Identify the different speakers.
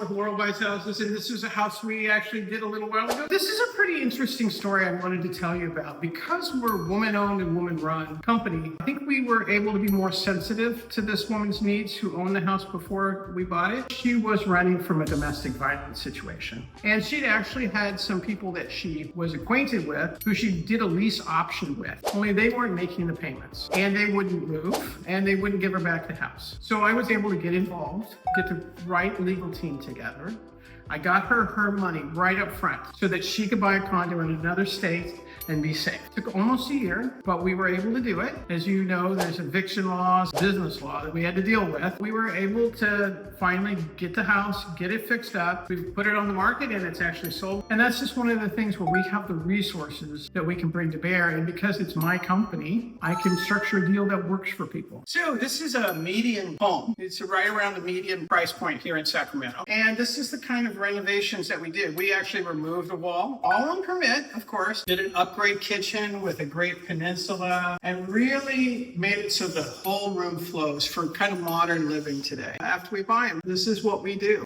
Speaker 1: with Laurel Buys Houses, and this is a house we actually did a little while ago. This is a pretty interesting story I wanted to tell you about. Because we're woman-owned and woman-run company, I think we were able to be more sensitive to this woman's needs who owned the house before we bought it. She was running from a domestic violence situation, and she'd actually had some people that she was acquainted with who she did a lease option with, only they weren't making the payments, and they wouldn't move, and they wouldn't give her back the house. So I was able to get involved, get the right legal team together. I got her money right up front so that she could buy a condo in another state and be safe. It took almost a year, but we were able to do it. As you know, there's eviction laws, business law that we had to deal with. We were able to finally get the house, get it fixed up. We've put it on the market and it's actually sold. And that's just one of the things where we have the resources that we can bring to bear. And because it's my company, I can structure a deal that works for people. So this is a median home. It's right around the median price point here in Sacramento. And this is the kind of renovations that we did. We actually removed a wall, all on permit, of course, did an upgrade kitchen with a great peninsula, and really made it so the whole room flows for kind of modern living today. After we buy them, this is what we do.